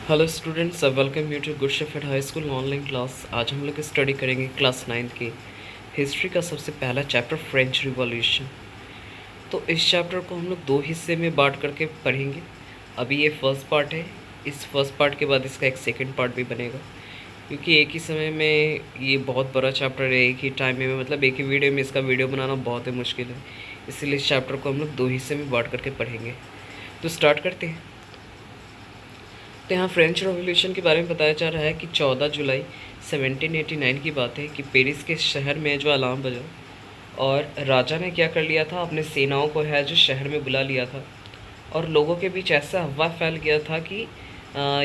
Hello students, welcome you to Good Shepherd High School online class. आज हम लोग study करेंगे क्लास 9 की हिस्ट्री का सबसे पहला चैप्टर फ्रेंच रिवॉल्यूशन। तो इस चैप्टर को हम लोग दो हिस्से में बांट करके पढ़ेंगे। अभी ये फर्स्ट पार्ट है। इस फर्स्ट पार्ट के बाद इसका एक सेकंड पार्ट भी बनेगा, क्योंकि एक ही समय में ये बहुत बड़ा चैप्टर है। एक ही टाइम में मतलब एक ही वीडियो में इसका वीडियो बनाना बहुत ही मुश्किल है। इसलिए इस चैप्टर को हम लोग दो हिस्से में बांट करके पढ़ेंगे। तो स्टार्ट करते हैं। तो यहाँ फ्रेंच रेवोल्यूशन के बारे में बताया जा रहा है कि 14 जुलाई 1789 की बात है कि पेरिस के शहर में जो अलार्म बजा और राजा ने क्या कर लिया था, अपने सेनाओं को है जो शहर में बुला लिया था। और लोगों के बीच ऐसा अफवाह फैल गया था कि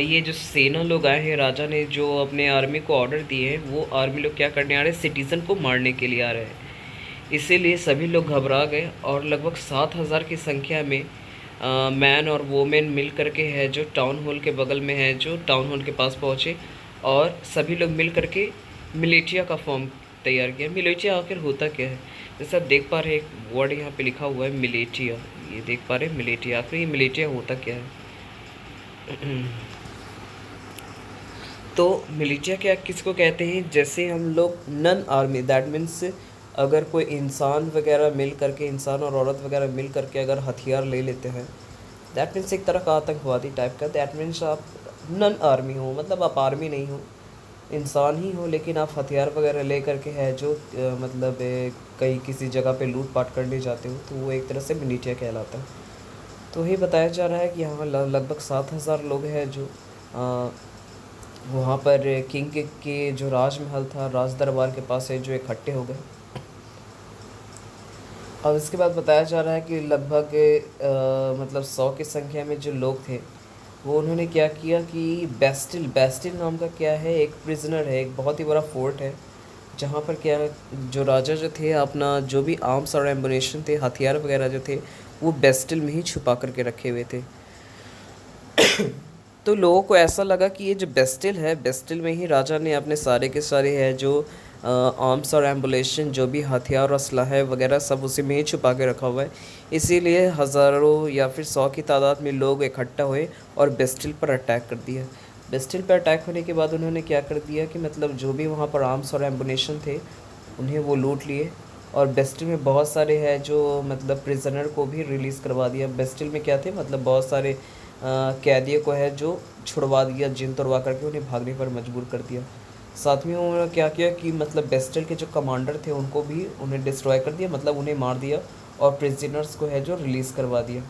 ये जो सेना लोग आए हैं, राजा ने जो अपने आर्मी को ऑर्डर दिए हैं, वो आर्मी लोग क्या करने आ रहे हैं, सिटीज़न को मारने के लिए आ रहे हैं। इसीलिए सभी लोग घबरा गए और लगभग 7,000 की संख्या में मैन और वोमेन मिल करके है जो टाउन हॉल के बगल में है, जो टाउन हॉल के पास पहुँचे और सभी लोग मिल करके मिलिटिया का फॉर्म तैयार किया। मिलिटिया आखिर होता क्या है? जैसे आप देख पा रहे हैं, एक वर्ड यहाँ पे लिखा हुआ है मिलिटिया। ये देख पा रहे हैं मिलिटिया। आखिर ये मिलिटिया होता क्या है? तो मिलिटिया क्या किसको कहते हैं? जैसे हम लोग नन आर्मी, दैट मीन्स अगर कोई इंसान वगैरह मिल करके, इंसान और औरत वगैरह मिल करके अगर हथियार ले लेते हैं, दैट मीन्स एक तरह का आतंकवादी टाइप का। दैट मीन्स आप नन आर्मी हो, मतलब आप आर्मी नहीं हो, इंसान ही हो, लेकिन आप हथियार वगैरह ले करके है जो मतलब कहीं किसी जगह पे लूट पाट करने जाते हो, तो वो एक तरह से मिलिटिया कहलाता है। तो ये बताया जा रहा है कि यहाँ लगभग 7,000 लोग हैं जो वहाँ पर किंग के जो राजमहल था, राज दरबार के पास है जो इकट्ठे हो गए। और इसके बाद बताया जा रहा है कि लगभग मतलब 100 की संख्या में जो लोग थे, वो उन्होंने क्या किया कि बेस्टिल, बेस्टिल नाम का क्या है, एक प्रिजनर है, एक बहुत ही बड़ा फोर्ट है, जहाँ पर क्या है, जो राजा जो थे अपना जो भी आर्म्स और एम्बुनेशन थे, हथियार वगैरह जो थे, वो बेस्टिल में ही छुपा करके रखे हुए थे। तो लोगों को ऐसा लगा कि ये जो बेस्टिल है, बेस्टिल में ही राजा ने अपने सारे के सारे है जो आर्म्स और एम्बुलेशन, जो भी हथियार और असलहा वगैरह सब उसी में ही छुपा के रखा हुआ है। इसीलिए हज़ारों या फिर 100 की तादाद में लोग इकट्ठा हुए और बेस्टिल पर अटैक कर दिया। बेस्टिल पर अटैक होने के बाद उन्होंने क्या कर दिया कि मतलब जो भी वहाँ पर आर्म्स और एम्बुनेशन थे, उन्हें वो लूट लिए। और बेस्टिल में बहुत सारे है जो मतलब प्रिजनर को भी रिलीज़ करवा दिया। बेस्टिल में क्या थे, मतलब बहुत सारे कैदियों को है जो छुड़वा दिया, जिन तोड़वा करके उन्हें भागने पर मजबूर कर दिया। साथ में उन्होंने क्या किया कि मतलब बेस्टिल के जो कमांडर थे उनको भी उन्हें डिस्ट्रॉय कर दिया, मतलब उन्हें मार दिया और प्रिजनर्स को है जो रिलीज़ करवा दिया।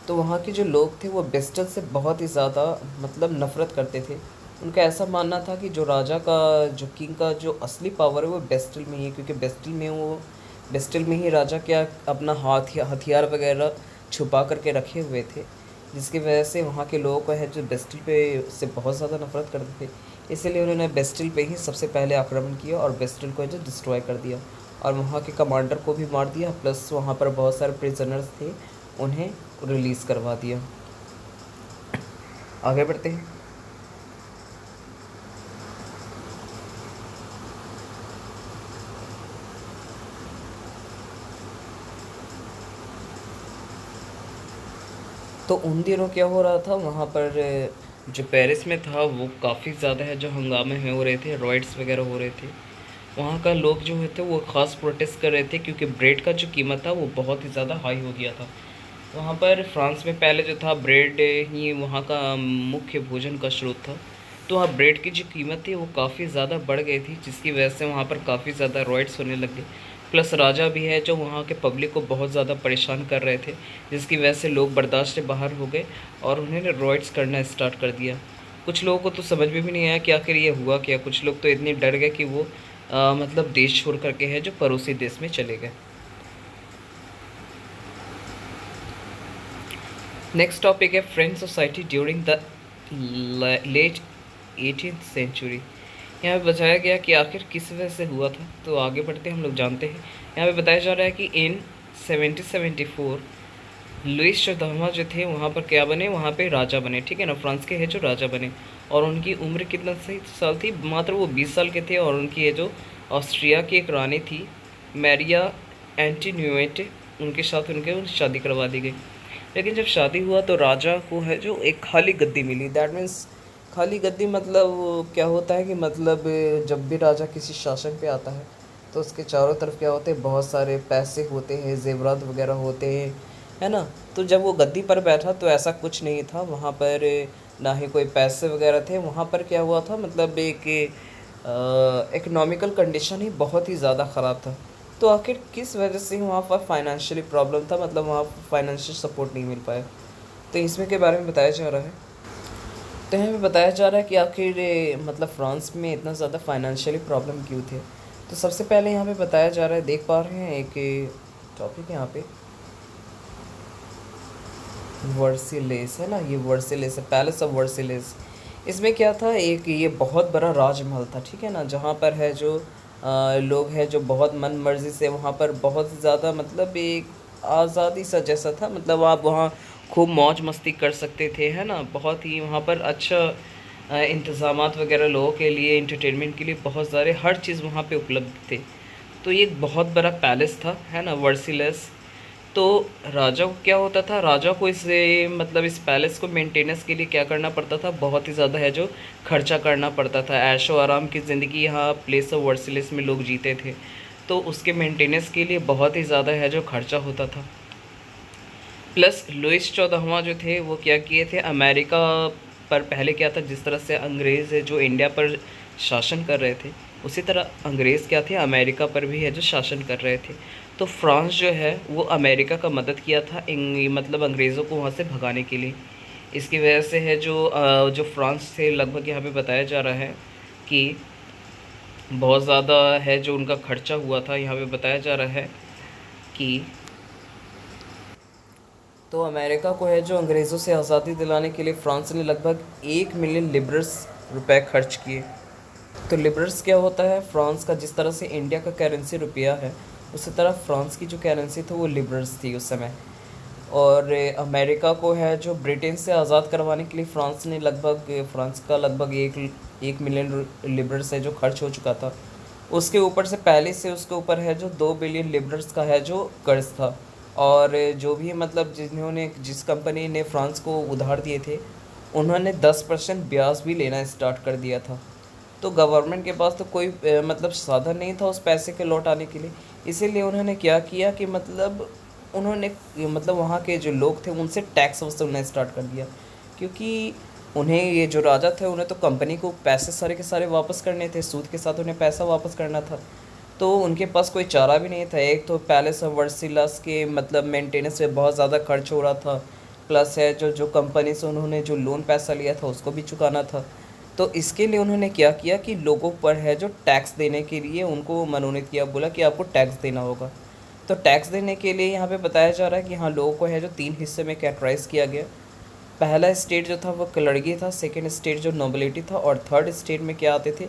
तो वहाँ के जो लोग थे वो बेस्टिल से बहुत ही ज़्यादा मतलब नफ़रत करते थे। उनका ऐसा मानना था कि जो राजा का, जो किंग का जो असली पावर है वो बेस्टिल में ही है, क्योंकि बेस्टिल में ही राजा क्या अपना हथियार वगैरह छुपा करके रखे हुए थे, जिसकी वजह से वहाँ के लोगों को है जो बेस्टिल पे से बहुत ज़्यादा नफरत करते थे। इसीलिए उन्होंने बेस्टिल पे ही सबसे पहले आक्रमण किया और बेस्टिल को जो डिस्ट्रॉय कर दिया और वहाँ के कमांडर को भी मार दिया, प्लस वहाँ पर बहुत सारे प्रिजनर्स थे उन्हें रिलीज़ करवा दिया। आगे बढ़ते हैं। तो उन दिनों क्या हो रहा था वहाँ पर, जो पेरिस में था वो काफ़ी ज़्यादा है जो हंगामे में हो रहे थे, रॉयट्स वगैरह हो रहे थे। वहाँ का लोग जो थे वो ख़ास प्रोटेस्ट कर रहे थे, क्योंकि ब्रेड का जो कीमत था वो बहुत ही ज़्यादा हाई हो गया था। वहाँ पर फ्रांस में पहले जो था ब्रेड ही वहाँ का मुख्य भोजन का स्रोत था। तो वहाँ ब्रेड की जो कीमत थी वो काफ़ी ज़्यादा बढ़ गई थी, जिसकी वजह से वहाँ पर काफ़ी ज़्यादा रॉयट्स होने लग गए। प्लस राजा भी है जो वहाँ के पब्लिक को बहुत ज़्यादा परेशान कर रहे थे, जिसकी वजह से लोग बर्दाश्त से बाहर हो गए और उन्होंने रॉयट्स करना स्टार्ट कर दिया। कुछ लोगों को तो समझ में भी नहीं आया कि आखिर ये हुआ क्या। कुछ लोग तो इतने डर गए कि वो मतलब देश छोड़ करके है जो पड़ोसी देश में चले गए। नेक्स्ट टॉपिक है French society during the late 18th century. यहाँ पे बताया गया कि आखिर किस वजह से हुआ था। तो आगे बढ़ते हम लोग जानते हैं। यहाँ पे बताया जा रहा है कि इन 1774 लुइस 14वां जो थे वहाँ पर क्या बने, वहाँ पे राजा बने, ठीक है ना, फ्रांस के है जो राजा बने। और उनकी उम्र कितना सही साल थी, मात्र वो 20 साल के थे। और उनकी ये जो ऑस्ट्रिया की एक रानी थी मैरिया एंटीन्यूएट, उनके साथ उनके शादी करवा दी गई। लेकिन जब शादी हुआ तो राजा को है जो एक खाली गद्दी मिली। दैट मीन्स खाली गद्दी मतलब क्या होता है कि मतलब जब भी राजा किसी शासन पे आता है तो उसके चारों तरफ क्या होते हैं, बहुत सारे पैसे होते हैं, जेवरात वगैरह होते हैं, है ना। तो जब वो गद्दी पर बैठा तो ऐसा कुछ नहीं था वहाँ पर, ना ही कोई पैसे वगैरह थे वहाँ पर। क्या हुआ था मतलब एक इकोनॉमिकल कंडीशन ही बहुत ही ज़्यादा ख़राब था। तो आखिर किस वजह से वहाँ पर फाइनेंशियली प्रॉब्लम था, मतलब वहाँ फाइनेंशियल सपोर्ट नहीं मिल पाया, तो इसमें के बारे में बताया जा रहा है। तो हमें बताया जा रहा है कि आखिर मतलब फ्रांस में इतना ज़्यादा फाइनेंशियली प्रॉब्लम क्यों थे। तो सबसे पहले यहाँ पे बताया जा रहा है, देख पा रहे हैं एक टॉपिक यहाँ पे वर्सिलेस है ना, ये वर्सिलेस है, पैलेस ऑफ वर्सिलेस। इसमें क्या था, एक ये बहुत बड़ा राजमहल था, ठीक है ना, जहाँ पर है जो लोग हैं जो बहुत मन मर्जी से वहाँ पर बहुत ज़्यादा मतलब एक आज़ादी सा जैसा था, मतलब आप वहाँ खूब मौज मस्ती कर सकते थे, है ना। बहुत ही वहाँ पर अच्छा इंतज़ामात वगैरह लोगों के लिए, इंटरटेनमेंट के लिए बहुत सारे हर चीज़ वहाँ पे उपलब्ध थे। तो ये एक बहुत बड़ा पैलेस था, है ना, वर्सिलेस। तो राजा को क्या होता था, राजा को इसे मतलब इस पैलेस को मेंटेनेंस के लिए क्या करना पड़ता था, बहुत ही ज़्यादा है जो खर्चा करना पड़ता था। ऐशो आराम की ज़िंदगी यहाँ प्लेस ऑफ वर्सिलेस में लोग जीते थे, तो उसके मेंटेनेंस के लिए बहुत ही ज़्यादा है जो खर्चा होता था। प्लस लुइस 14वां जो थे वो क्या किए थे, अमेरिका पर पहले क्या था, जिस तरह से अंग्रेज़ है जो इंडिया पर शासन कर रहे थे, उसी तरह अंग्रेज़ क्या थे, अमेरिका पर भी है जो शासन कर रहे थे। तो फ्रांस जो है वो अमेरिका का मदद किया था मतलब अंग्रेज़ों को वहाँ से भगाने के लिए। इसकी वजह से है जो फ्रांस से लगभग यहाँ पे बताया जा रहा है कि बहुत ज़्यादा है जो उनका खर्चा हुआ था। यहाँ पे बताया जा रहा है कि तो अमेरिका को है जो अंग्रेज़ों से आज़ादी दिलाने के लिए फ्रांस ने लगभग 1 मिलियन लिबर्स रुपए खर्च किए। तो लिबर्स क्या होता है, फ्रांस का जिस तरह से इंडिया का करेंसी रुपया है, उसी तरह फ्रांस की जो करेंसी थी वो लिबर्स थी उस समय। और अमेरिका को है जो ब्रिटेन से आज़ाद करवाने के लिए फ्रांस का लगभग 1 मिलियन लिबर्स है जो खर्च हो चुका था। उसके ऊपर से पहले से उसके ऊपर है जो 2 बिलियन लिबर्स का है जो कर्ज था। और जो भी मतलब जिन्होंने जिस कंपनी ने फ्रांस को उधार दिए थे, उन्होंने 10% ब्याज भी लेना स्टार्ट कर दिया था। तो गवर्नमेंट के पास तो कोई मतलब साधन नहीं था उस पैसे के लौटाने के लिए। इसीलिए उन्होंने क्या किया कि मतलब उन्होंने मतलब वहाँ के जो लोग थे उनसे टैक्स वसूलना स्टार्ट कर दिया, क्योंकि उन्हें ये जो राजा थे उन्हें तो कंपनी को पैसे सारे के सारे वापस करने थे, सूद के साथ उन्हें पैसा वापस करना था। तो उनके पास कोई चारा भी नहीं था। एक तो पैलेस ऑफ वर्सिलास के मतलब मेंटेनेंस में बहुत ज़्यादा खर्च हो रहा था, प्लस है जो जो कंपनी से उन्होंने जो लोन पैसा लिया था उसको भी चुकाना था। तो इसके लिए उन्होंने क्या किया कि लोगों पर है जो टैक्स देने के लिए उनको मनोनीत किया, बोला कि आपको टैक्स देना होगा। तो टैक्स देने के लिए यहाँ पे बताया जा रहा है कि हाँ, लोगों को है जो 3 हिस्से में कैटेगराइज किया गया। पहला स्टेट जो था वो क्लर्गी था, सेकंड स्टेट जो नोबिलिटी था, और थर्ड स्टेट में क्या आते थे,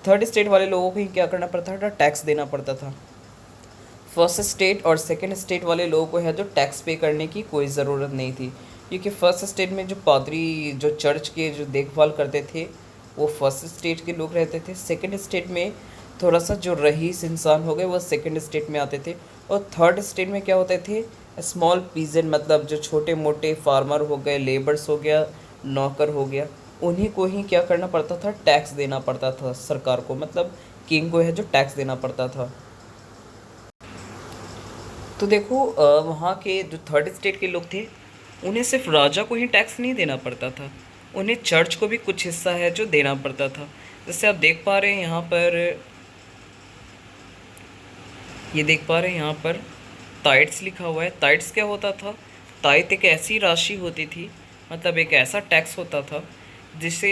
थर्ड स्टेट वाले लोगों को ही क्या करना पड़ता था, टैक्स देना पड़ता था। फर्स्ट स्टेट और सेकंड स्टेट वाले लोगों को है जो टैक्स पे करने की कोई ज़रूरत नहीं थी, क्योंकि फर्स्ट स्टेट में जो पादरी जो चर्च के जो देखभाल करते थे वो फर्स्ट स्टेट के लोग रहते थे। सेकंड स्टेट में थोड़ा सा जो रईस इंसान हो गए वो सेकंड स्टेट में आते थे। और थर्ड स्टेट में क्या होते थे, स्मॉल पीजेंट मतलब जो छोटे मोटे फार्मर हो गए, लेबर्स हो गया, नौकर हो गया, उन्हीं को ही क्या करना पड़ता था, टैक्स देना पड़ता था सरकार को, मतलब किंग को है जो टैक्स देना पड़ता था। तो देखो वहाँ के जो थर्ड स्टेट के लोग थे उन्हें सिर्फ राजा को ही टैक्स नहीं देना पड़ता था, उन्हें चर्च को भी कुछ हिस्सा है जो देना पड़ता था। जैसे आप देख पा रहे हैं यहाँ पर, ये देख पा रहे हैं यहाँ पर ताइट्स लिखा हुआ है। ताइट्स क्या होता था, ताइट एक ऐसी राशि होती थी, मतलब एक ऐसा टैक्स होता था जिसे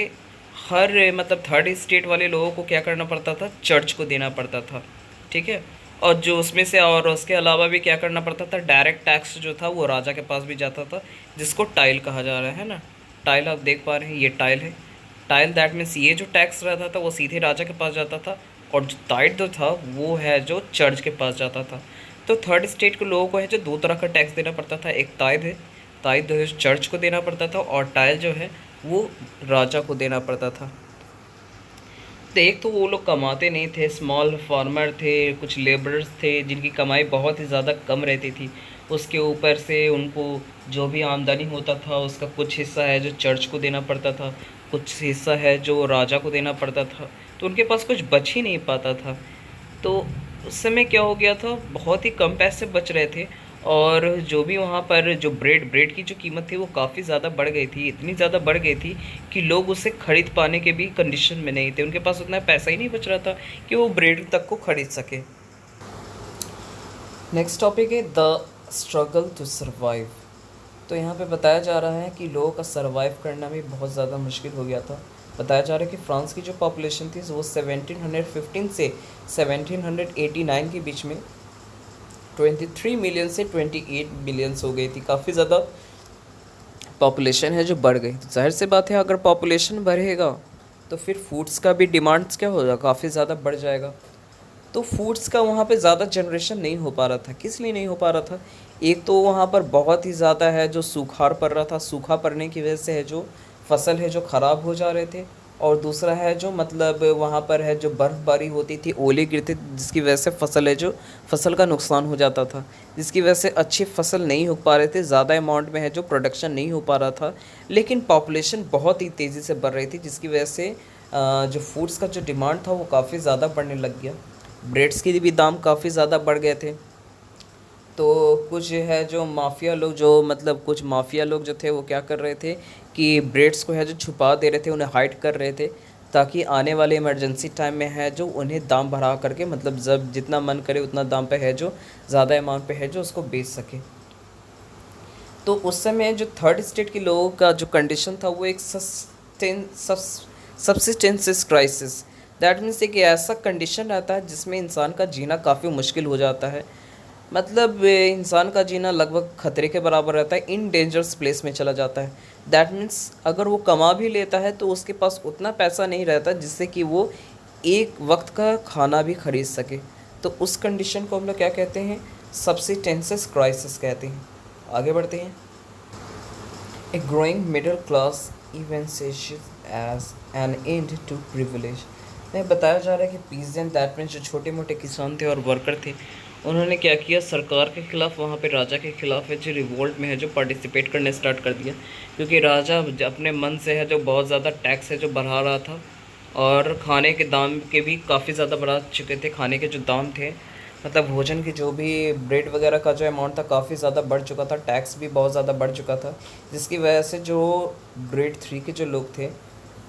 हर मतलब थर्ड स्टेट वाले लोगों को क्या करना पड़ता था, चर्च को देना पड़ता था, ठीक है। और जो उसमें से और उसके अलावा भी क्या करना पड़ता था, डायरेक्ट टैक्स जो था वो राजा के पास भी जाता था, जिसको टाइल कहा जा रहा है ना। टाइल आप देख पा रहे हैं, ये टाइल है। टाइल दैट मीन्स ये जो टैक्स रहता था वो सीधे राजा के पास जाता था, और जो टाइट जो था वो है जो चर्च के पास जाता था। तो थर्ड स्टेट के लोगों को है जो दो तरह का टैक्स देना पड़ता था, एक टाइल है, टाइल जो है चर्च को देना पड़ता था, और टाइल जो है वो राजा को देना पड़ता था। तो एक तो वो लोग कमाते नहीं थे, स्मॉल फार्मर थे, कुछ लेबरर्स थे जिनकी कमाई बहुत ही ज़्यादा कम रहती थी, उसके ऊपर से उनको जो भी आमदनी होता था उसका कुछ हिस्सा है जो चर्च को देना पड़ता था, कुछ हिस्सा है जो राजा को देना पड़ता था, तो उनके पास कुछ बच ही नहीं पाता था। तो उस समय क्या हो गया था, बहुत ही कम पैसे बच रहे थे, और जो भी वहाँ पर जो ब्रेड की जो कीमत थी वो काफ़ी ज़्यादा बढ़ गई थी, इतनी ज़्यादा बढ़ गई थी कि लोग उसे ख़रीद पाने के भी कंडीशन में नहीं थे, उनके पास उतना पैसा ही नहीं बच रहा था कि वो ब्रेड तक को ख़रीद सके। नेक्स्ट टॉपिक है द स्ट्रगल टू सर्वाइव। तो यहाँ पे बताया जा रहा है कि लोगों का सर्वाइव करना भी बहुत ज़्यादा मुश्किल हो गया था। बताया जा रहा है कि फ्रांस की जो पॉपुलेशन थी वो 1715 से 1789 के बीच में 23 मिलियन से 28 मिलियंस हो गई थी। काफ़ी ज़्यादा पॉपुलेशन है जो बढ़ गई। तो जाहिर सी बात है अगर पॉपुलेशन बढ़ेगा तो फिर फूड्स का भी डिमांड्स क्या होगा, काफ़ी ज़्यादा बढ़ जाएगा। तो फूड्स का वहाँ पे ज़्यादा जनरेशन नहीं हो पा रहा था। किस लिए नहीं हो पा रहा था? एक तो वहाँ पर बहुत ही ज़्यादा है जो सूखाड़ पड़ रहा था, सूखा पड़ने की वजह से है जो फसल है जो ख़राब हो जा रहे थे, और दूसरा है जो मतलब वहाँ पर है जो बर्फ़बारी होती थी, ओले गिरते जिसकी वजह से फसल है जो फसल का नुकसान हो जाता था, जिसकी वजह से अच्छी फसल नहीं हो पा रहे थे, ज़्यादा अमाउंट में है जो प्रोडक्शन नहीं हो पा रहा था। लेकिन पॉपुलेशन बहुत ही तेज़ी से बढ़ रही थी, जिसकी वजह से जो फूड्स का जो डिमांड था वो काफ़ी ज़्यादा बढ़ने लग गया। ब्रेड्स के भी दाम काफ़ी ज़्यादा बढ़ गए थे। तो कुछ है जो माफिया लोग जो मतलब कुछ माफिया लोग जो थे वो क्या कर रहे थे कि ब्रेड्स को है जो छुपा दे रहे थे, उन्हें हाइड कर रहे थे, ताकि आने वाले इमरजेंसी टाइम में है जो उन्हें दाम बढ़ा करके मतलब जब जितना मन करे उतना दाम पे है जो ज़्यादा अमाउंट पे है जो उसको बेच सके। तो उस समय जो थर्ड स्टेट के लोगों का जो कंडीशन था वो एक सब्सिस्टेंसेस क्राइसिस, दैट मीन्स एक ऐसा कंडीशन रहता है जिसमें इंसान का जीना काफ़ी मुश्किल हो जाता है। मतलब इंसान का जीना लगभग खतरे के बराबर रहता है, इन डेंजरस प्लेस में चला जाता है। दैट मीन्स अगर वो कमा भी लेता है तो उसके पास उतना पैसा नहीं रहता जिससे कि वो एक वक्त का खाना भी खरीद सके। तो उस कंडीशन को हम लोग क्या कहते हैं, सब्सिस्टेंसेस क्राइसिस कहते हैं। आगे बढ़ते हैं। A growing middle class evidences as an end to privilege। में बताया जा रहा है कि पीजेंट दैट मीन्स जो छोटे मोटे किसान थे और वर्कर थे, उन्होंने क्या किया, सरकार के खिलाफ वहाँ पे राजा के खिलाफ है जो रिवोल्ट में है जो पार्टिसिपेट करने स्टार्ट कर दिया, क्योंकि राजा अपने मन से है जो बहुत ज़्यादा टैक्स है जो बढ़ा रहा था, और खाने के दाम के भी काफ़ी ज़्यादा बढ़ा चुके थे। खाने के जो दाम थे मतलब भोजन की जो भी ब्रेड वगैरह का जो अमाउंट था काफ़ी ज़्यादा बढ़ चुका था, टैक्स भी बहुत ज़्यादा बढ़ चुका था, जिसकी वजह से जो ग्रेड 3 के जो लोग थे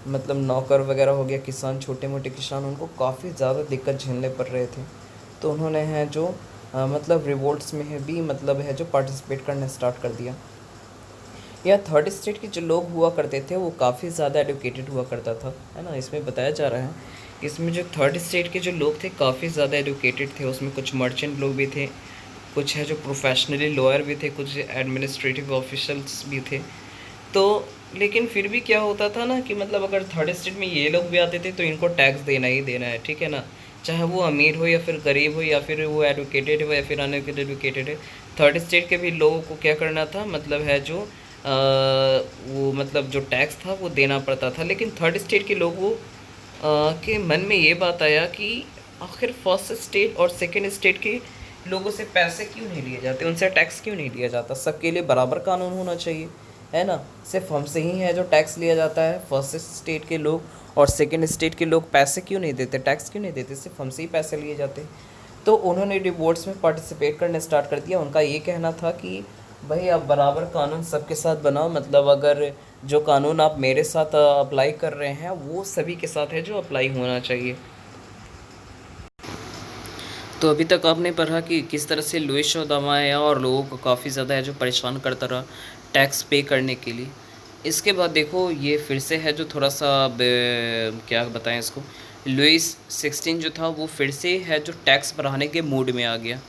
मतलब नौकर वगैरह हो गया, किसान, छोटे मोटे किसान, उनको काफ़ी ज़्यादा दिक्कत झेलने पड़ रहे थे। तो उन्होंने है जो मतलब रिवोल्ट्स में है भी मतलब है जो पार्टिसिपेट करना स्टार्ट कर दिया। या थर्ड स्टेट के जो लोग हुआ करते थे वो काफ़ी ज़्यादा एडुकेटेड हुआ करता था, है ना। इसमें बताया जा रहा है कि इसमें जो थर्ड स्टेट के जो लोग थे काफ़ी ज़्यादा एडुकेटेड थे, उसमें कुछ मर्चेंट लोग भी थे, कुछ है जो प्रोफेशनली लॉयर भी थे, कुछ एडमिनिस्ट्रेटिव ऑफिशल्स भी थे। तो लेकिन फिर भी क्या होता था ना कि मतलब अगर थर्ड स्टेट में ये लोग भी आते थे तो इनको टैक्स देना ही देना है, ठीक है ना, चाहे वो अमीर हो या फिर गरीब हो या फिर वो एडुकेटेड हो या फिर अनएडुकेटेड है। थर्ड स्टेट के भी लोगों को क्या करना था, मतलब है जो वो मतलब जो टैक्स था वो देना पड़ता था। लेकिन थर्ड स्टेट के लोगों के मन में ये बात आया कि आखिर फर्स्ट स्टेट और सेकंड स्टेट के लोगों से पैसे क्यों नहीं लिए जाते, उनसे टैक्स क्यों नहीं लिया जाता, सबके लिए बराबर कानून होना चाहिए, है ना। सिर्फ हमसे ही है जो टैक्स लिया जाता है, फर्स्ट स्टेट के लोग और सेकंड स्टेट के लोग पैसे क्यों नहीं देते, टैक्स क्यों नहीं देते, सिर्फ हमसे ही पैसे लिए जाते। तो उन्होंने रिवोल्ट्स में पार्टिसिपेट करने स्टार्ट कर दिया। उनका ये कहना था कि भाई आप बराबर कानून सबके साथ बनाओ, मतलब अगर जो कानून आप मेरे साथ अप्लाई कर रहे हैं वो सभी के साथ है जो अप्लाई होना चाहिए। तो अभी तक आपने पढ़ा कि किस तरह से लुइस चौदहवां आया और लोगों को काफ़ी ज़्यादा है जो परेशान करता रहा टैक्स पे करने के लिए। इसके बाद देखो ये फिर से है जो थोड़ा सा क्या बताएं इसको, लुइस 16 जो था वो फिर से है जो टैक्स बढ़ाने के मूड में आ गया।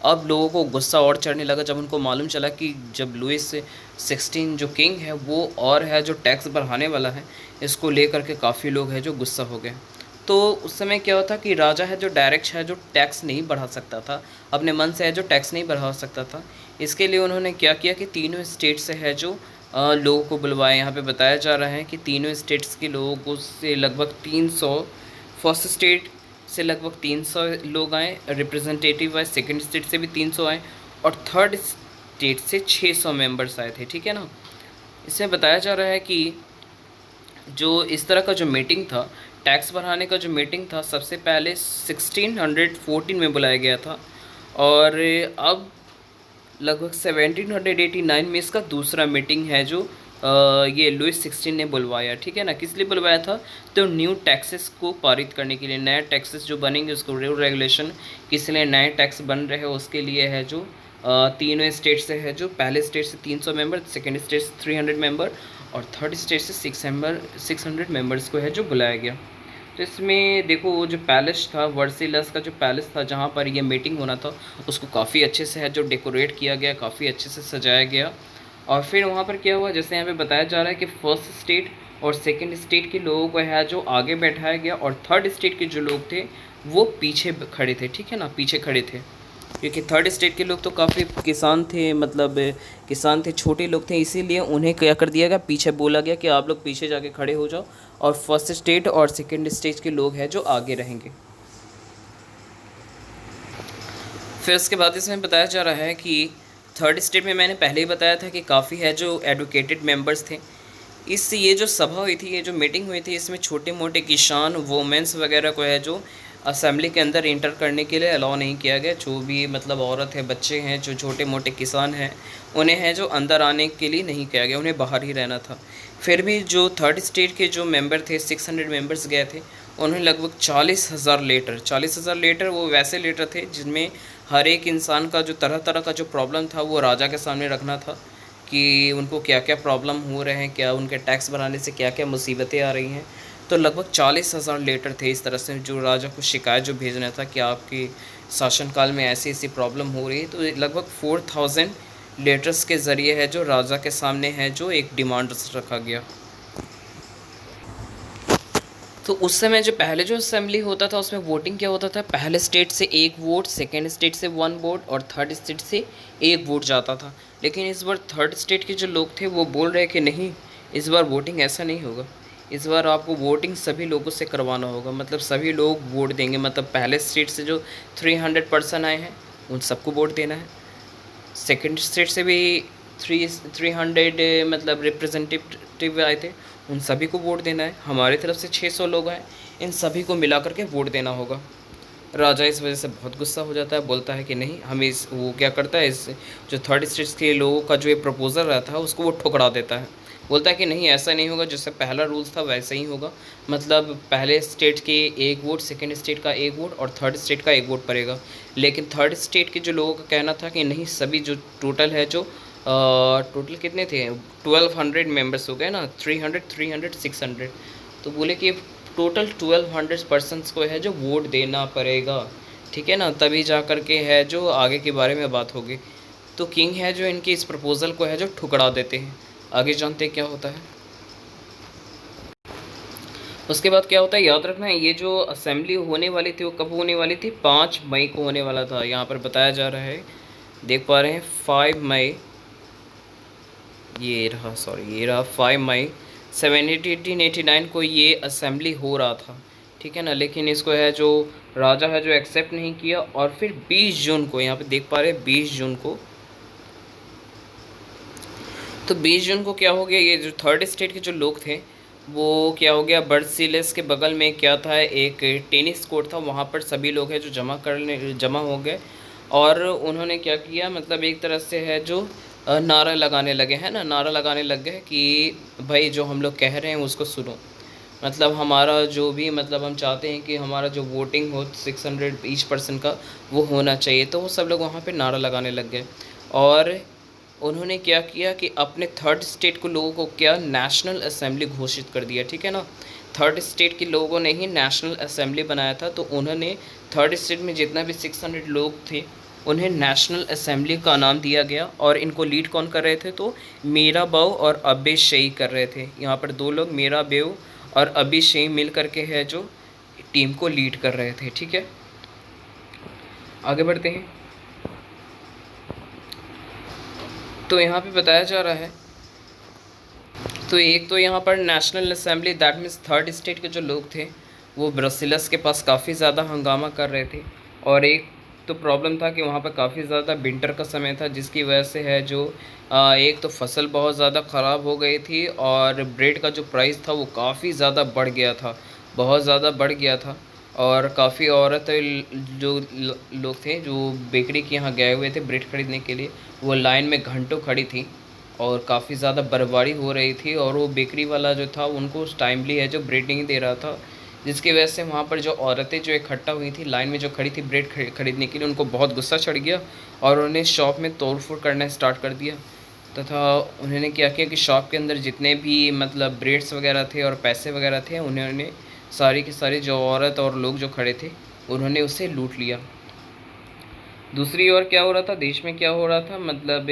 अब लोगों को गुस्सा और चढ़ने लगा जब उनको मालूम चला कि जब लुइस 16 जो किंग है वो और है जो टैक्स बढ़ाने वाला है, इसको लेकर के काफ़ी लोग हैं जो गुस्सा हो गए। तो उस समय क्या होता कि राजा है जो डायरेक्ट है जो टैक्स नहीं बढ़ा सकता था, अपने मन से है जो टैक्स नहीं बढ़ा सकता था। इसके लिए उन्होंने क्या किया कि तीनों स्टेट से है जो लोगों को बुलवाए। यहाँ पे बताया जा रहा है कि तीनों स्टेट्स के लोगों को से लगभग 300, फर्स्ट स्टेट से लगभग 300 लोग आए, रिप्रेजेंटेटिव आए, सेकंड स्टेट से भी 300 आए, और थर्ड स्टेट से 600 मेंबर्स आए थे, ठीक है ना। इसमें बताया जा रहा है कि जो इस तरह का जो मीटिंग था, टैक्स बढ़ाने का जो मीटिंग था, सबसे पहले 1614 में बुलाया गया था और अब लगभग 1789 में इसका दूसरा मीटिंग है जो ये लुइस 16 ने बुलवाया, ठीक है ना। किस लिए बुलवाया था? तो न्यू टैक्सेस को पारित करने के लिए, नए टैक्सेस जो बनेंगे उसको रूल रेगुलेशन किस लिए नए टैक्स बन रहे हैं उसके लिए है, जो तीनों स्टेट से है, जो पहले स्टेट से 300 मेंबर, सेकेंड स्टेट से 300 मेंबर और थर्ड स्टेट से 600 मेंबर्स को है जो बुलाया गया। तो इसमें देखो वो जो पैलेस था, वर्सिलस का जो पैलेस था जहाँ पर ये मीटिंग होना था, उसको काफ़ी अच्छे से है जो डेकोरेट किया गया, काफ़ी अच्छे से सजाया गया। और फिर वहाँ पर क्या हुआ, जैसे यहाँ पे बताया जा रहा है कि फर्स्ट स्टेट और सेकंड स्टेट के लोगों को है जो आगे बैठाया गया और थर्ड स्टेट के जो लोग थे वो पीछे खड़े थे, ठीक है ना, पीछे खड़े थे। क्योंकि थर्ड स्टेट के लोग तो काफ़ी किसान थे, मतलब किसान थे, छोटे लोग थे, इसीलिए उन्हें क्या कर दिया गया, पीछे बोला गया कि आप लोग पीछे जाके खड़े हो जाओ और फर्स्ट स्टेट और सेकंड स्टेट के लोग हैं जो आगे रहेंगे। फिर उसके बाद इसमें बताया जा रहा है कि थर्ड स्टेट में मैंने पहले ही बताया था कि काफ़ी है जो एडुकेटेड मेंबर्स थे। इस ये जो सभा हुई थी, ये जो मीटिंग हुई थी, इसमें छोटे मोटे किसान, वोमेंस वगैरह को है जो असेंबली के अंदर इंटर करने के लिए अलाउ नहीं किया गया। जो भी मतलब औरत है, बच्चे हैं, जो छोटे मोटे किसान हैं, उन्हें है जो अंदर आने के लिए नहीं किया गया, उन्हें बाहर ही रहना था। फिर भी जो थर्ड स्टेट के जो मेंबर थे, 600 मेंबर्स गए थे, उन्हें लगभग 40,000 लेटर वो वैसे लेटर थे जिनमें हर एक इंसान का जो तरह तरह का जो प्रॉब्लम था वो राजा के सामने रखना था कि उनको क्या क्या प्रॉब्लम हो रहे हैं, क्या उनके टैक्स बनाने से क्या क्या मुसीबतें आ रही हैं। तो लगभग 40,000 लेटर थे इस तरह से जो राजा को शिकायत जो भेजना था कि आपके शासनकाल में ऐसी ऐसी प्रॉब्लम हो रही है। तो लगभग 4000 लेटर्स के ज़रिए है जो राजा के सामने है जो एक डिमांड रखा गया। तो उस समय जो पहले जो असेंबली होता था उसमें वोटिंग क्या होता था, पहले स्टेट से एक वोट, सेकेंड स्टेट से 1 वोट और थर्ड स्टेट से 1 वोट जाता था। लेकिन इस बार थर्ड स्टेट के जो लोग थे वो बोल रहे कि नहीं, इस बार वोटिंग ऐसा नहीं होगा, इस बार आपको वोटिंग सभी लोगों से करवाना होगा, मतलब सभी लोग वोट देंगे। मतलब पहले स्टेट से जो 300 पर्सन आए हैं उन सबको वोट देना है, सेकेंड स्टेट से भी 300 मतलब रिप्रेजेंटेटिव आए थे, उन सभी को वोट देना है। हमारी तरफ से 600 लोग आए, इन सभी को मिला करके वोट देना होगा। राजा इस वजह से बहुत गुस्सा हो जाता है, बोलता है कि नहीं, हमें इस वो क्या करता है, इस जो थर्ड स्टेट्स के लोगों का जो ये प्रपोज़ल रहता है उसको वो ठुकरा देता है। बोलता है कि नहीं, ऐसा नहीं होगा, जैसे पहला रूल्स था वैसे ही होगा। मतलब पहले स्टेट के 1 वोट, सेकेंड स्टेट का 1 वोट और थर्ड स्टेट का 1 वोट पड़ेगा। लेकिन थर्ड स्टेट के जो लोगों का कहना था कि नहीं, सभी जो टोटल है जो टोटल कितने थे, 1200 मेंबर्स हो गए ना, 300 600, तो बोले कि टोटल 1200 पर्सनस को है जो वोट देना पड़ेगा, ठीक है ना, तभी जा कर के है जो आगे के बारे में बात होगी। तो किंग है जो इनके इस प्रपोज़ल को है जो ठुकरा देते हैं। आगे जानते हैं क्या होता है। उसके बाद क्या होता है, याद रखना है, ये जो असेंबली होने वाली थी वो कब होने वाली थी, 5 मई को होने वाला था। यहाँ पर बताया जा रहा है, देख पा रहे हैं, 5 मई, ये रहा, सॉरी, ये रहा 5 मई 1889 को ये असेंबली हो रहा था, ठीक है ना। लेकिन इसको है जो राजा है जो एक्सेप्ट नहीं किया और फिर 20 जून को, यहाँ पे देख पा रहे हैं 20 जून को, तो 20 जून को क्या हो गया, ये जो थर्ड स्टेट के जो लोग थे वो क्या हो गया, बर्सिलस के बगल में क्या था, एक टेनिस कोर्ट था, वहाँ पर सभी लोग हैं जो जमा हो गए और उन्होंने क्या किया, मतलब एक तरह से है जो नारा लगाने लगे हैं ना, नारा लगाने लग गए कि भाई जो हम लोग कह रहे हैं उसको सुनो, मतलब हमारा जो भी, मतलब हम चाहते हैं कि हमारा जो वोटिंग हो 600 ईच पर्सन का वो होना चाहिए। तो वो सब लोग वहाँ पे नारा लगाने लग गए और उन्होंने क्या किया कि अपने थर्ड स्टेट को लोगों को क्या नेशनल असेंबली घोषित कर दिया, ठीक है ना। थर्ड स्टेट के लोगों ने ही नेशनल असेंबली बनाया था, तो उन्होंने थर्ड स्टेट में जितना भी 600 लोग थे उन्हें नेशनल असेंबली का नाम दिया गया। और इनको लीड कौन कर रहे थे, तो मीरा बाऊ और अबे शेई कर रहे थे। यहाँ पर 2 लोग, मीरा बेऊ और अबे शेई मिल करके है जो टीम को लीड कर रहे थे, ठीक है। आगे बढ़ते हैं। तो यहाँ पे बताया जा रहा है, तो एक तो यहाँ पर national assembly, that means third state के जो लोग थे वो ब्रसिलस के पास काफ़ी ज़्यादा हंगामा कर रहे थे, और एक तो प्रॉब्लम था कि वहाँ पर काफ़ी ज़्यादा विंटर का समय था, जिसकी वजह से है जो एक तो फसल बहुत ज़्यादा ख़राब हो गई थी और ब्रेड का जो प्राइस था वो काफ़ी ज़्यादा बढ़ गया था, बहुत ज़्यादा बढ़ गया था। और काफ़ी औरतें जो लोग थे जो बेकरी के यहाँ गए हुए थे ब्रेड ख़रीदने के लिए, वो लाइन में घंटों खड़ी थी और काफ़ी ज़्यादा बर्फ़बारी हो रही थी और वो बेकरी वाला जो था उनको टाइमली है जो ब्रेड नहीं दे रहा था, जिसकी वजह से वहाँ पर जो औरतें जो इकट्ठा हुई थी लाइन में जो खड़ी थी ब्रेड खरीदने के लिए, उनको बहुत गुस्सा चढ़ गया और उन्होंने शॉप में तोड़-फोड़ करना स्टार्ट कर दिया। तथा उन्होंने क्या किया कि शॉप के अंदर जितने भी मतलब ब्रेड्स वगैरह थे और पैसे वगैरह थे, उन्होंने सारी की सारी जो औरत और लोग जो खड़े थे, उन्होंने उसे लूट लिया। दूसरी ओर क्या हो रहा था, देश में क्या हो रहा था, मतलब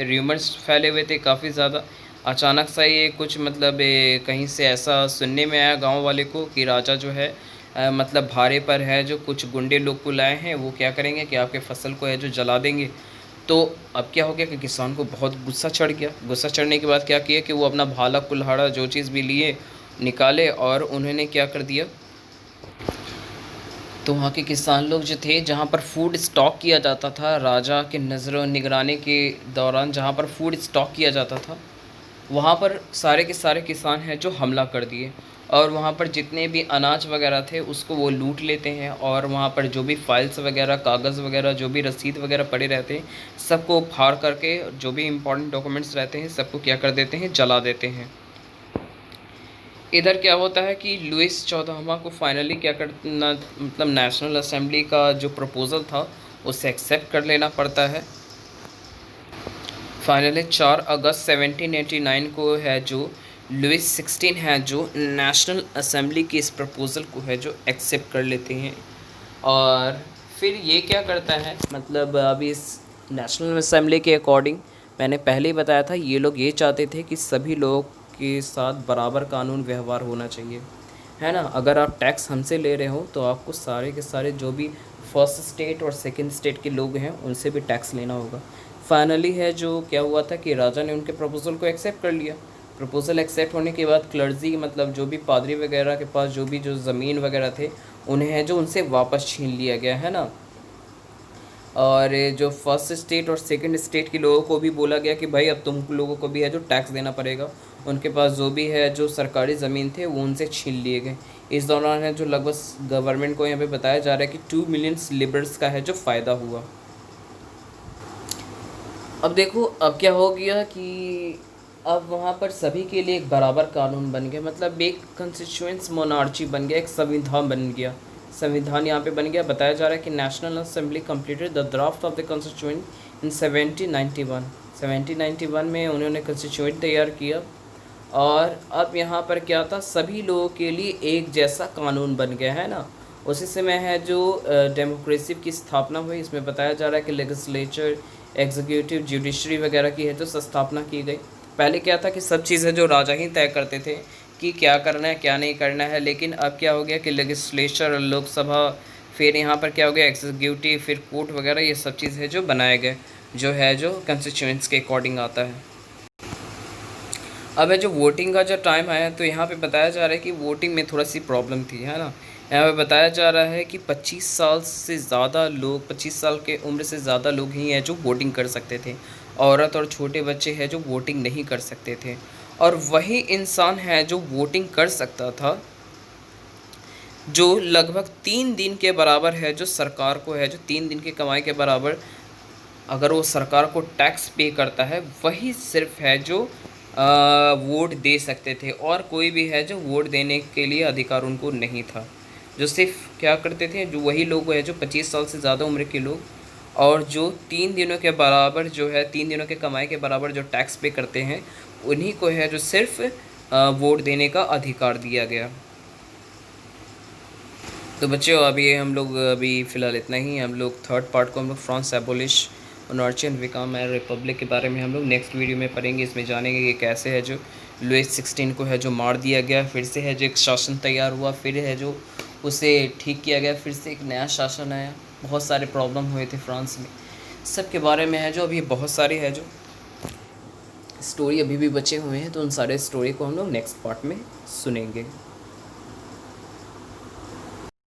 र्यूमर्स फैले हुए थे काफ़ी ज़्यादा। अचानक सा ये कुछ मतलब कहीं से ऐसा सुनने में आया गांव वाले को कि राजा जो है मतलब भारे पर है, जो कुछ गुंडे लोग को लाए हैं, वो क्या करेंगे कि आपके फसल को है जो जला देंगे। तो अब क्या हो गया कि किसान को बहुत गुस्सा चढ़ गया। गुस्सा चढ़ने के बाद क्या किया कि वो अपना भाला कुल्हाड़ा जो चीज़ भी लिए निकाले और उन्होंने क्या कर दिया, तो वहाँ के किसान लोग जो थे, जहाँ पर फूड स्टॉक किया जाता था राजा के नज़र निगरानी के दौरान, जहाँ पर फूड स्टॉक किया जाता था, वहाँ पर सारे के सारे किसान हैं जो हमला कर दिए और वहाँ पर जितने भी अनाज वगैरह थे उसको वो लूट लेते हैं और वहाँ पर जो भी फाइल्स वगैरह, कागज़ वगैरह, जो भी रसीद वगैरह पड़े रहते हैं, सबको फाड़ करके जो भी इम्पोर्टेंट डॉक्यूमेंट्स रहते हैं सबको क्या कर देते हैं, जला देते हैं। इधर क्या होता है कि लुइस 14वां को फाइनली क्या करना, मतलब नेशनल असेंबली का जो प्रपोज़ल था उसे एक्सेप्ट कर लेना पड़ता है। फाइनली 4 अगस्त 1789 को है जो लुइस 16 है जो नेशनल असेंबली की इस प्रपोज़ल को है जो एक्सेप्ट कर लेते हैं। और फिर ये क्या करता है, मतलब अभी इस नेशनल असेंबली के अकॉर्डिंग मैंने पहले ही बताया था, ये लोग ये चाहते थे कि सभी लोगों के साथ बराबर कानून व्यवहार होना चाहिए, है ना। अगर आप टैक्स हमसे ले रहे हो तो आपको सारे के सारे जो भी फर्स्ट स्टेट और सेकंड स्टेट के लोग हैं उनसे भी टैक्स लेना होगा। फाइनली है जो क्या हुआ था कि राजा ने उनके प्रपोज़ल को एक्सेप्ट कर लिया। प्रपोज़ल एक्सेप्ट होने के बाद क्लर्जी, मतलब जो भी पादरी वगैरह के पास जो भी जो ज़मीन वगैरह थे, उन्हें है जो उनसे वापस छीन लिया गया, है ना। और जो फर्स्ट स्टेट और सेकंड स्टेट के लोगों को भी बोला गया कि भाई अब तुम लोगों को भी है जो टैक्स देना पड़ेगा। उनके पास जो भी है जो सरकारी ज़मीन थे वो उनसे छीन लिए गए। इस दौरान है जो लगभग गवर्नमेंट को यहाँ पे बताया जा रहा है कि 2 मिलियन लिबरल्स का है जो फ़ायदा हुआ। अब देखो अब क्या हो गया कि अब वहाँ पर सभी के लिए एक बराबर कानून बन गया, मतलब एक कंस्टिट्यूएंस मोनार्ची बन गया, एक संविधान बन गया। संविधान यहाँ पे बन गया। बताया जा रहा है कि national assembly completed the draft of the constituent in 1791। 1791 में उन्होंने कॉन्स्टिट्यूएंट तैयार किया और अब यहाँ पर क्या था, सभी लोगों के लिए एक जैसा कानून बन गया, है ना। उसी समय है जो डेमोक्रेसी की स्थापना हुई। इसमें बताया जा रहा है कि लेजिस्लेचर, एग्जीक्यूटिव, जुडिशरी वगैरह की है जो स्थापना की गई। पहले क्या था कि सब चीज़ें जो राजा ही तय करते थे कि क्या करना है क्या नहीं करना है, लेकिन अब क्या हो गया कि लेजिस्लेचर, लोकसभा, फिर यहाँ पर क्या हो गया एग्जीक्यूटिव, फिर कोर्ट वगैरह, ये सब चीज़ें जो बनाए गए, जो है जो कंस्टिट्यूएंट्स के अकॉर्डिंग आता है। अब है जो वोटिंग का जो टाइम आया तो यहाँ पे बताया जा रहा है कि वोटिंग में थोड़ा सी प्रॉब्लम थी, है ना। यहाँ पे बताया जा रहा है कि 25 साल से ज़्यादा लोग, 25 साल के उम्र से ज़्यादा लोग ही हैं जो वोटिंग कर सकते थे। औरत और छोटे बच्चे हैं जो वोटिंग नहीं कर सकते थे। और वही इंसान है जो वोटिंग कर सकता था जो लगभग 3 दिन के बराबर है जो सरकार को है जो 3 दिन की कमाई के बराबर अगर वो सरकार को टैक्स पे करता है, वही सिर्फ है जो वोट दे सकते थे और कोई भी है जो वोट देने के लिए अधिकार उनको नहीं था। जो सिर्फ क्या करते थे, जो वही लोग है जो 25 साल से ज़्यादा उम्र के लोग और जो 3 दिनों के बराबर जो है 3 दिनों के कमाई के बराबर जो टैक्स पे करते हैं, उन्हीं को है जो सिर्फ वोट देने का अधिकार दिया गया। तो बच्चों अभी हम लोग अभी फ़िलहाल इतना ही। हम लोग थर्ड पार्ट को हम लोग France abolish monarchy and become republic के बारे में हम लोग नेक्स्ट वीडियो में पढ़ेंगे। इसमें जानेंगे कि कैसे है जो लुइस 16 को है जो मार दिया गया, फिर से है जो एक शासन तैयार हुआ, फिर है जो उसे ठीक किया गया, फिर से एक नया शासन आया। बहुत सारे प्रॉब्लम हुए थे फ्रांस में, सब के बारे में है जो अभी बहुत सारे है जो स्टोरी अभी भी बचे हुए हैं, तो उन सारे स्टोरी को हम लोग नेक्स्ट पार्ट में सुनेंगे।